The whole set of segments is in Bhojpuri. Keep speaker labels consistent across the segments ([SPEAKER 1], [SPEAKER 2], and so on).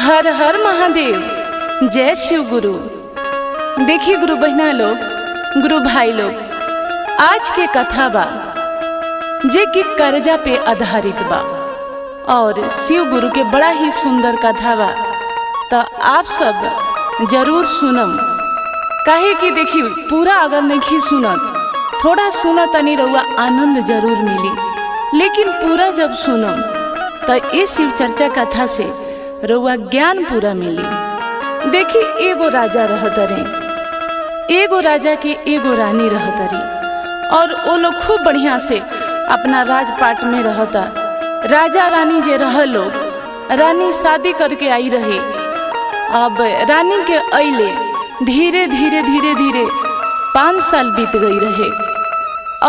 [SPEAKER 1] हर हर महादेव। जय शिव गुरु। देखिए गुरु बहना लोग, गुरु भाई लोग, आज के कथा बा जे कि कर्जा पे आधारित बा और शिव गुरु के बड़ा ही सुंदर कथा बा। तो आप सब जरूर सुनम, काहे कि देखिए पूरा अगर नहीं सुनत, थोड़ा सुनत तनी रहुआ आनंद जरूर मिली, लेकिन पूरा जब सुनम तो ये शिव चर्चा कथा से रहुआ ज्ञान पूरा मिली। देखिए एगो राजा रहत रहे, एगो राजा के एगो रानी रहत रही और वो लोग खूब बढ़िया से अपना राजपाट में रहता। राजा रानी जे रह लोग, रानी शादी करके आई रही। अब रानी के अइले धीरे धीरे धीरे धीरे 5 साल बीत गई रहे।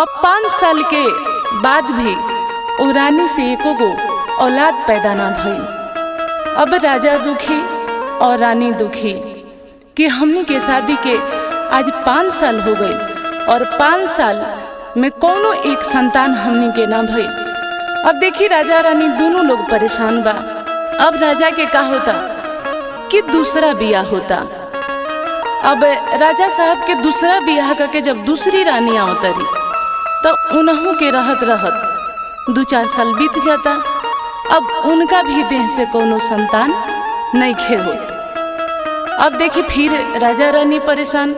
[SPEAKER 1] अब 5 साल के बाद भी वो रानी से एको गो औलाद पैदा ना भइल। अब राजा दुखी और रानी दुखी कि हमनी के शादी के आज 5 साल हो गए और 5 साल में कोनो एक संतान हमनी के ना भइल। अब देखी राजा रानी दोनों लोग परेशान बा। अब राजा के का होता कि दूसरा बियाह होता। अब राजा साहब के दूसरा बियाह करके जब दूसरी रानी आवतरी तो उन्हों के रहत रहत 2-4 साल बीत जाता। अब उनका भी देह से कोनो संतान नहीं खे होत। अब देखी फिर राजा रानी परेशान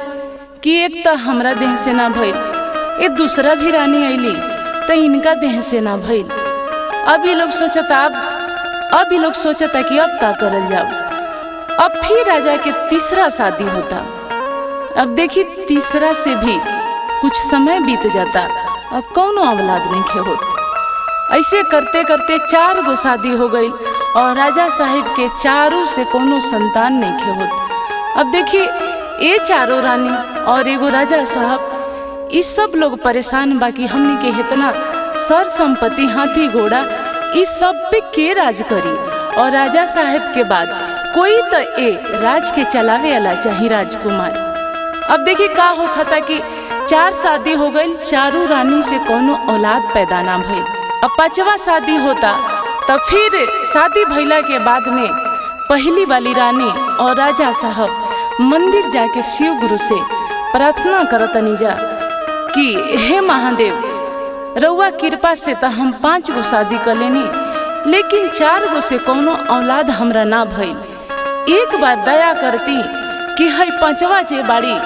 [SPEAKER 1] कि एक तो हमरा देह से ना भइल, ये दूसरा भी रानी अइली तो इनका देह से ना भइल। अब ये लोग सोचता कि अब का करल जाओ। अब फिर राजा के तीसरा शादी होता। अब देखी तीसरा से भी कुछ समय बीत जाता और कोनो औलाद नहीं खे होत। ऐसे करते करते 4 गो शादी हो गई और राजा साहिब के चारों से कोनो संतान नहीं खे होत। अब देखिए ये चारों रानी और एगो राजा साहब, इस सब लोग परेशान बाकी हमनी के इतना सर संपत्ति हाथी घोड़ा इस सब पे के राज करी। और राजा साहब के बाद कोई तो ए राज के चलावे वाला चाहिए राजकुमार। अब देखिए का हो खता कि 4 शादी हो गई, चारों रानी से कोनो औलाद पैदा ना भइल। अब 5वां शादी होता। तब फिर शादी भइला के बाद में पहली वाली रानी और राजा साहब मंदिर जाके शिव गुरु से प्रार्थना करतनी जा कि हे महादेव, रउआ कृपा से तो हम 5 गो शादी कर लेनी, लेकिन 4 गो से कोनो औलाद हमरा ना भइल। एक बार दया करती कि है 5वां जे बाड़ी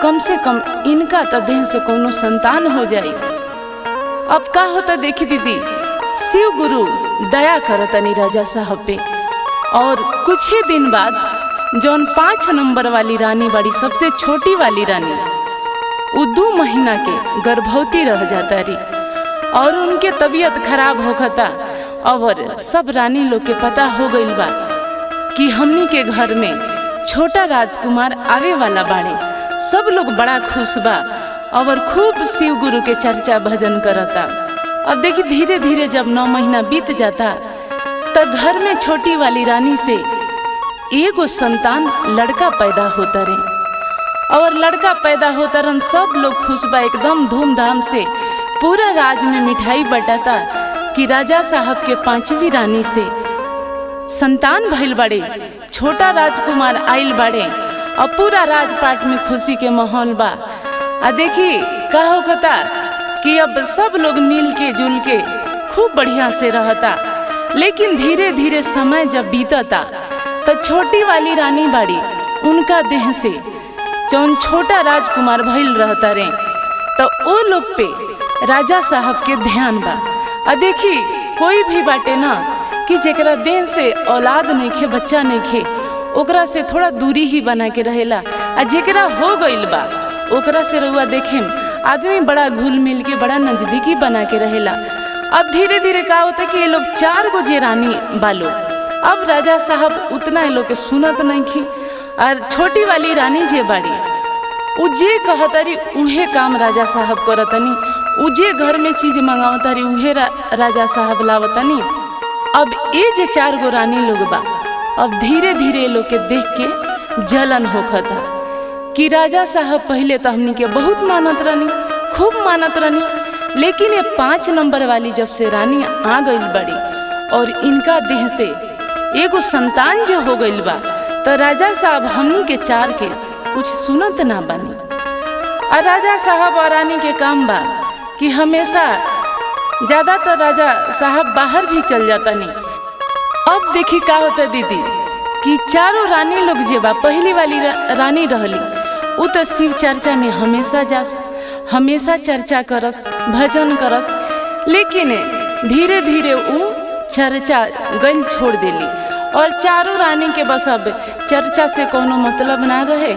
[SPEAKER 1] कम से कम इनका तो देह से कोनो संतान हो जाए। अब का होता देखी दीदी, शिव गुरु दया करतनी राजा साहब पे। और कुछ ही दिन बाद जौन 5 नंबर वाली रानी बड़ी सबसे छोटी वाली रानी, वो 2 महीना के गर्भवती रह जाता रही और उनके तबीयत खराब होता। और सब रानी लोग के पता हो गई बा कि हमनी के घर में छोटा राजकुमार आवे वाला बाड़े। सब लोग बड़ा खुश बा और खूब शिव गुरु के चर्चा भजन करता। अब देखिए धीरे धीरे जब 9 महीना बीत जाता तो घर में छोटी वाली रानी से एगो संतान लड़का पैदा होता रहे। और लड़का पैदा होता रन सब लोग खुश बा, एकदम धूमधाम से पूरा राज में मिठाई बटाता कि राजा साहब के 5वीं रानी से संतान भइल बड़े, छोटा राजकुमार आइल बड़े और पूरा राजपाट में खुशी के माहौल बा। आ देखी का होता कि अब सब लोग मिल के जुल के खूब बढ़िया से रहता। लेकिन धीरे धीरे समय जब बीतता तो छोटी वाली रानी बाड़ी, उनका देह से जौन छोटा राजकुमार भइल रहता रे, तो वो लोग पे राजा साहब के ध्यान बा। आ देखी कोई भी बाटे ना कि जेकरा देह से औलाद नहीं खे, बच्चा नहीं खे, ओकरा से थोड़ा दूरी ही बना के रहेला। आ जेकरा हो गइल बा ओकरा से रउआ देखेम आदमी बड़ा घुल मिल के बड़ा नजदीकी बना के रहेला। अब धीरे धीरे का होता कि ये लोग 4 गो जे रानी बालो, अब राजा साहब उतना ये लोग के सुनत नहीं खी। और छोटी वाली रानी जे बाड़ी उ जे कहतरी उहे काम राजा साहब करतनी, उ जे घर में चीज मंगावतरी उहे राजा साहब लावतनी। अब ये जे 4 गो रानी लोग बा, अब धीरे धीरे लोग के देख के जलन होखता कि राजा साहब पहले तो हमनी के बहुत मानत रहनी, खूब मानत रहनी, लेकिन ये 5 नंबर वाली जब से रानी आ गई बड़ी और इनका देह से एगो संतान जो हो गइल बा तो राजा साहब हमनी के चार के कुछ सुनत ना बनी। और राजा साहब और रानी के काम बा कि हमेशा ज्यादातर राजा साहब बाहर भी चल जाता नहीं। अब देखी का होता दीदी कि चारों रानी लोग जे बा पहली वाली रानी रहली वो तो शिव चर्चा में हमेशा जास, हमेशा चर्चा करस, भजन करस, लेकिन धीरे धीरे वो चर्चा गल छोड़ देली और चारों रानी के बस अब चर्चा से कोनो मतलब ना रहे।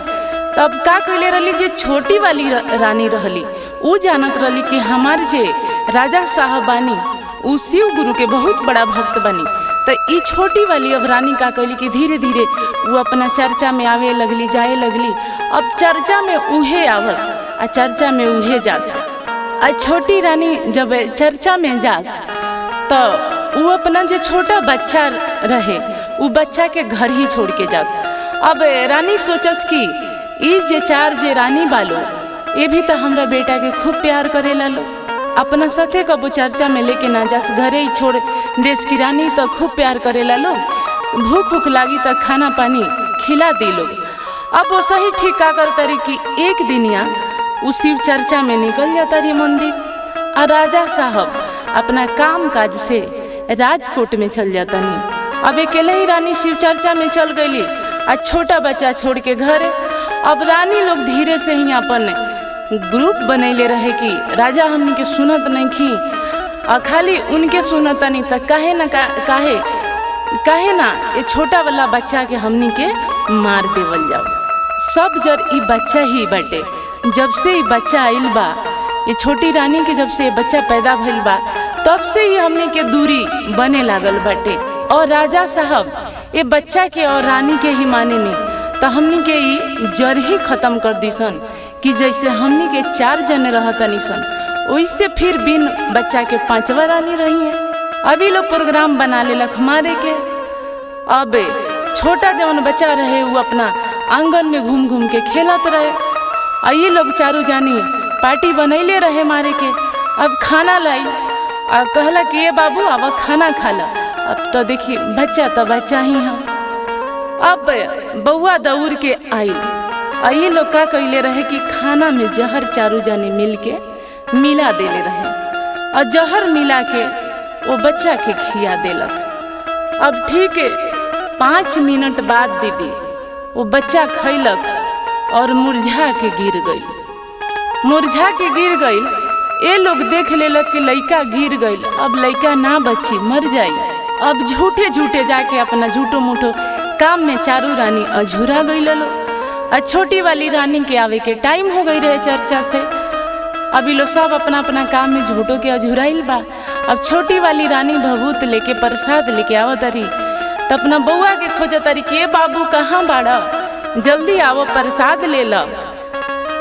[SPEAKER 1] तब का कहले रहली जे छोटी वाली रानी रहली वो जानत रहली कि हमार जे राजा साहब बानी वो शिव गुरु के बहुत बड़ा भक्त बनी। तो ई छोटी वाली अब रानी का कहली कि धीरे धीरे वो अपना चर्चा में आवे लगली, जाए लगली। अब चर्चा में उहे आवस आ चर्चा में उहे जास। आ छोटी रानी जब चर्चा में जास तो वो अपना जो छोटा बच्चा रहे वो बच्चा के घर ही छोड़ के जास। अब रानी सोचस कि ई जे चार जे रानी बालो ये भी तो हमरा बेटा के खूब प्यार करे ला लो, अपना साथे कबो चर्चा में लेके ना जास, घरे ही छोड़ देश की रानी तो खूब प्यार करे ला लोग, भूख उख लागी तो खाना पानी खिला दी लोग। अब वो सही ठीक का करता रही कि एक दिन यहाँ उस शिव चर्चा में निकल जाता रही मंदिर और राजा साहब अपना काम काज से राजकोट में चल जाता नहीं। अब अकेले ही रानी शिव चर्चा में चल गई और छोटा बच्चा छोड़ के घर। अब रानी लोग धीरे से ही अपन ग्रुप बनैले रहे कि राजा हमनी के सुनत नहीं खी और खाली उनके सुनता नहीं तो काहे ना ये छोटा वाला बच्चा के हमनी के मार देवल जाओ। सब जर ई बच्चा ही बटे, जब से ये बच्चा आइल बा, ये छोटी रानी के जब से बच्चा पैदा भइल बा तब से ही हमनी के दूरी बने लागल बटे। और राजा साहब ये बच्चा के और रानी के ही माने नहीं तो हमनी के ई जड़ ही खत्म कर दिसन कि जैसे हमनी के चार जने रहता निसन वैसे फिर बिन बच्चा के पांचवा रानी रही है। अभी लोग प्रोग्राम बना लेलक मारे के। अब छोटा जवन बच्चा रहे वो अपना आंगन में घूम घूम के खेलत रहे और ये लोग चारों जानी पार्टी बनैले रहे मारे के। अब खाना लाई और कहला कि ये बाबू अब खाना खा ला। अब तो देखिए बच्चा तो बच्चा ही है। अब बउआ दौड़ के आइल और ये लोग का कहले रहे कि खाना में जहर चारों जाने मिल के मिला देले रहे और जहर मिला के वो बच्चा के खिया देलक। अब ठीक है 5 मिनट बाद दीदी वो बच्चा खैलक और मुरझा के गिर गई। ये लोग देख लेलक कि लड़का गिर गई, अब लड़का ना बची मर जाई। अब झूठे झूठे जाके अपना झूठो मूठो काम में चारों रानी अझुरा गई लो और छोटी वाली रानी के आवे के टाइम हो गई रहे चर्चा से। अभी लोग सब अपना अपना काम में झूठो के अझुराइल बा। अब छोटी वाली रानी भभूत लेके प्रसाद लेके आवत रही तो अपना बउआ के खोजत रही कि बाबू कहाँ बाड़ा, जल्दी आवो प्रसाद ले लो।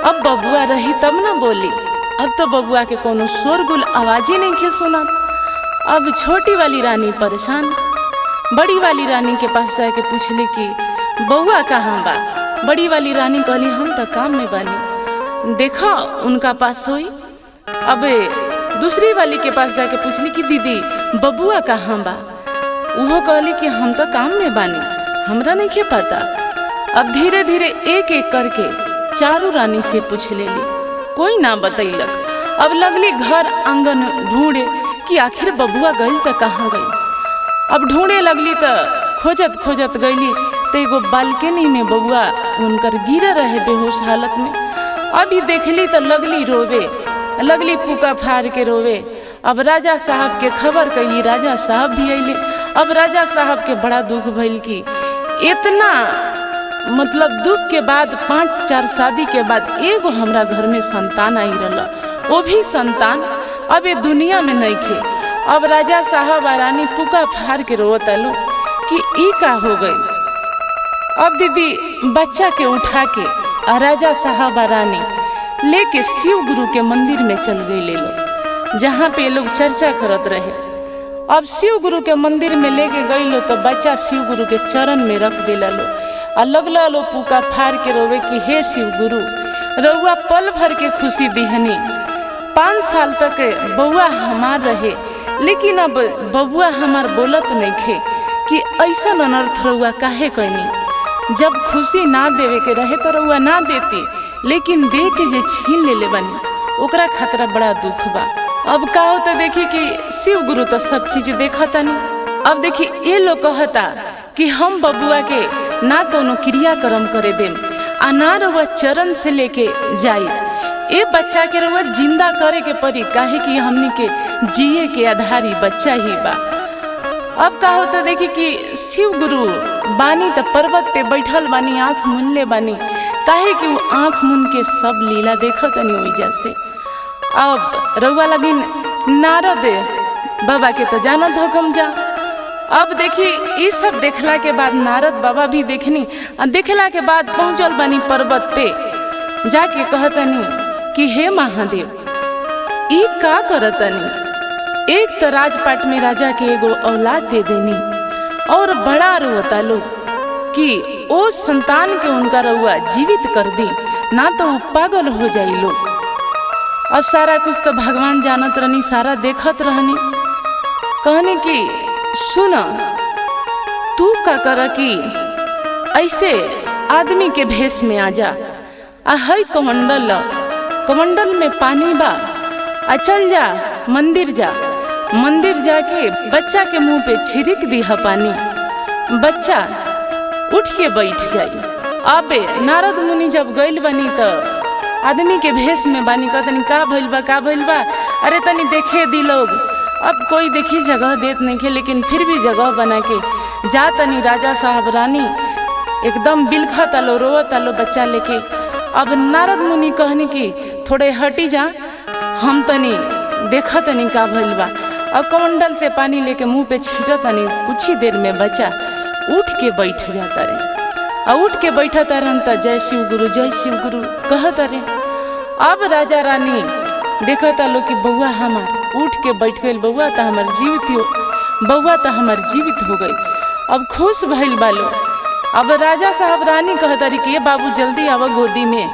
[SPEAKER 1] अब बबुआ रही तब ना बोली, अब तो बबुआ के कोनो शोरगुल आवाज ही नहीं के सुना। अब छोटी वाली रानी परेशान बड़ी वाली रानी के पास जाके पूछली कि बउआ कहाँ बा। बड़ी वाली रानी कहली हम तो काम में बानी, देखा उनका पास होई। अब दूसरी वाली के पास जाके पूछली कि दीदी बबुआ कहाँ बा। वो कहली कि हम तो काम में बानी, हमरा नहीं के पता। अब धीरे धीरे एक एक करके चारों रानी से पूछ लेली, कोई ना बतैलक। अब लगली घर आंगन ढूंढे कि आखिर बबुआ गई तो कहाँ गई। अब ढूंढे लगली तो खोजत खोजत गईली तो एगो बालकनी में बबुआ उनकर गिरे रहे बेहोश हालत में। अभी देखली तो लगली रोवे, लगली पुका फाड़ के रोवे। अब राजा साहब के खबर कैली, राजा साहब भी अइले। अब राजा साहब के बड़ा दुख भइल कि इतना मतलब दुख के बाद 5-4 शादी के बाद एगो हमरा घर में संतान आई रहा, वो भी संतान अब ये दुनिया में नहीं खे। अब राजा साहब और रानी पुका फाड़ के रोता लो कि ई का हो गई। अब दीदी बच्चा के उठा के राजा साहब और रानी लेके शिव गुरु के मंदिर में चल गई ले लो, जहाँ पे लोग चर्चा करत रहे। अब शिव गुरु के मंदिर में लेके गई लो तो बच्चा शिव गुरु के चरण में रख दिला लो और लगला लो पुका फाड़ के रोवे कि हे शिव गुरु रउआ पल भर के खुशी दिहनी। 5 साल तक बउआ हमार रहे, लेकिन अब बबुआ हमार बोलत नहीं खे कि ऐसा अनर्थ रउआ काहे कैनी। जब खुशी ना देवे के रहे तो रउआ ना देती, लेकिन दे के जे छीन ले बनी ओकरा खतरा बड़ा दुख बा। अब का होता देखी कि शिव गुरु तो सब चीज देखता नहीं। अब देखी ये लोग कहता कि हम बबुआ के ना कोनो क्रियाक्रम करे देम आ ना रउआ चरण से लेके जाई। ए बच्चा के रउआ जिंदा करे के पड़ी, काहे कि हमनी के जिए के आधारी बच्चा ही बा। अब का होता देखी कि शिव गुरु बानी तो पर्वत पे बैठल बानी, आंख मुनले बानी, काहे कि वो आंख मुन के सब लीला देखत नहीं ओइजा से। अब रउआ लगिन नारद बाबा के तो जानत हुकम जा। अब देखी ये सब देखला के बाद नारद बाबा भी देखनी, देखला के बाद पहुंचल बानी पर्वत पे, जाके कहतनी कि हे महादेव ई का करतनी। एक तो राजपाट में राजा के एगो औलाद दे देनी और बड़ा रोता लोग कि ओ संतान के उनका रउआ जीवित कर दी, ना तो वो पागल हो जाई लोग। अब सारा कुछ तो भगवान जानत रहनी, सारा देखत रहनी। कहनी कि सुन तू का कर कि ऐसे आदमी के भेष में आ जा, हई कमंडल में पानी बा, चल जा मंदिर जा, मंदिर जाके बच्चा के मुंह पे छिड़क दी है पानी, बच्चा उठ के बैठ जाई। अबे नारद मुनि जब गइल बनी तो आदमी के भेष में बानी, कहतनी का भइल बा, अरे तनी देखे दी लोग। अब कोई देखी जगह देत नहीं के, लेकिन फिर भी जगह बना के जा तनी राजा साहब रानी एकदम बिलखत आलो, रोवत आलो बच्चा लेके। अब नारद मुनि कहनी कि थोड़े हटी जा, हम तनी देखा तनी का भइल बा। और कमंडल से पानी लेके मुंह पे छींटत तनी, कुछ ही देर में बच्चा उठ के बैठ जाता रे। और उठ के बैठता रहन त जय शिव गुरु कहत रे। अब राजा रानी देखता लो कि बउआ हमार उठ के बैठ गई, बउआ तो हमार जीवित हो गई। अब खुश भइल बालो। अब राजा साहब रानी कहता रही कि बाबू जल्दी आवा गोदी में।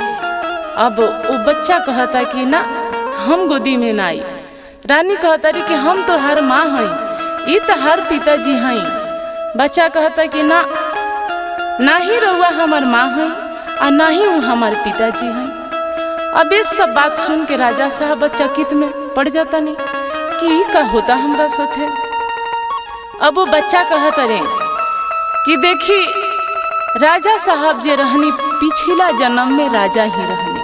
[SPEAKER 1] अब वो बच्चा कहता कि ना हम गोदी में ना आई। रानी कहता रही कि हम तो हर माँ हई, ये तो हर पिताजी हई। बच्चा कहता कि ना ही रउआ हमार माँ हई और ना ही वो हमार पिताजी हई। अब इस सब बात सुन के राजा साहब चकित में पड़ जाता नहीं कि का होता हमरा साथे। अब वो बच्चा कहता रे कि देखी राजा साहब जे रहनी पिछला जन्म में राजा ही रहनी।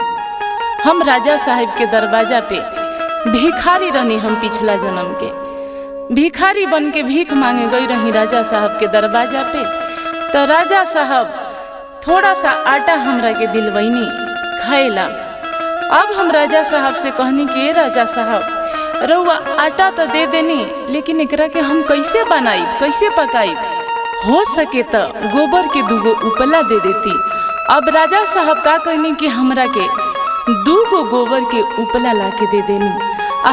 [SPEAKER 1] हम राजा साहब के दरवाजा पे भिखारी रहनी, हम पिछला जन्म के भिखारी बन के भीख मांगे गई रही राजा साहब के दरवाजा पे। तो राजा साहब थोड़ा सा आटा हमरा के दिलवैनी खाएला। अब हम राजा साहब से कहनी कि राजा साहब रउआ आटा तो दे देनी, लेकिन एकरा के हम कैसे बनाई, कैसे पकाई, हो सके तो गोबर के 2 उपला दे देती। अब राजा साहब का कहनी कि हमरा के 2 गोबर के उपला ला के दे देनी।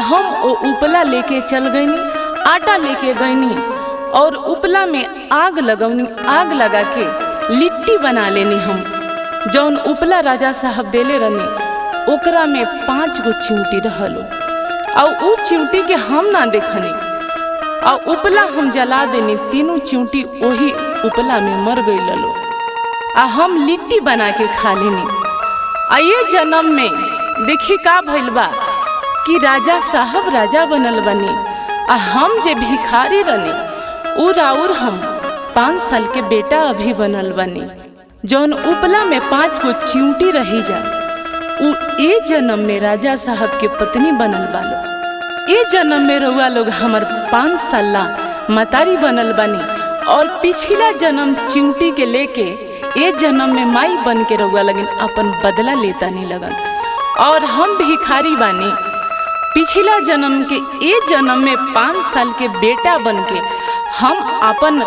[SPEAKER 1] हम वो उपला लेके चल गईनी, आटा लेके गईनी और उपला में आग लगौनी, आग लगा के लिट्टी बना लेनी। हम जौन उपला राजा साहब देले रहनी ओकरा में 5 गो चिमटी रहलो, और उ चिमटी के हम ना देखनी। और उपला हम जला देनी, 3 चिमटी वही उपला में मर गई ललो। हम लिट्टी बना के खा लेनी। ये जन्म में देखी का भइल बा कि राजा साहब राजा बनल बनी, हम जे भिखारी रहनी उ राउर हम 5 साल के बेटा अभी बनल बनी। जौन उपला में 5 गो चिमटी रही जा उ ए जन्म में राजा साहब के पत्नी बनल बालो। ए जन्म में रउआ लोग हमार 5 साल मतारी बनल बनी, और पिछला जन्म चिमटी के लेके ए जन्म में माई बन के रउआ लगन अपन बदला लेता नहीं लगन। और हम भिखारी बानी, पिछला जन्म के ए जन्म में 5 साल के बेटा बन के हम अपन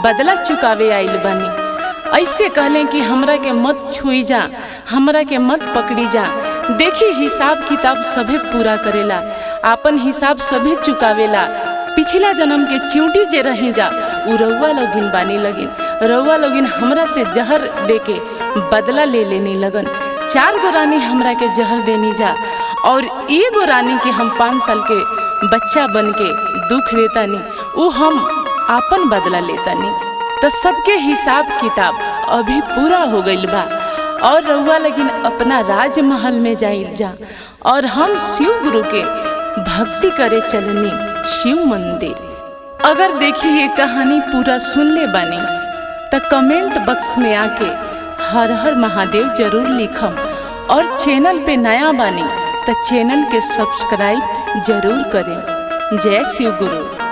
[SPEAKER 1] बदला चुकावे आइल बानी। ऐसे कहले कि हमरा के मत छुई जा, हमरा के मत पकड़ी जा। देखी हिसाब किताब सभे पूरा करेला, आपन हिसाब सभे चुकावेला। पिछला जन्म के चिमटी जे रही जा उ रउआ लोगिन बानी लगिन, रउआ लोगिन हमरा से जहर दे के बदला ले लेनी लगन। 4 गो रानी हमरा के जहर देनी जा, और 1 गो रानी के हम 5 साल के बच्चा बन के दुख देता नहीं। उ हम आपन बदला लेतानी, तो सबके हिसाब किताब अभी पूरा हो गइल बा और रउआ लेकिन अपना राजमहल में जाइल जा और हम शिव गुरु के भक्ति करे चलनी शिव मंदिर। अगर देखी ये कहानी पूरा सुनले बानी तो कमेंट बॉक्स में आके हर हर महादेव जरूर लिखम और चैनल पे नया बानी तो चैनल के सब्सक्राइब जरूर करें। जय शिव गुरु।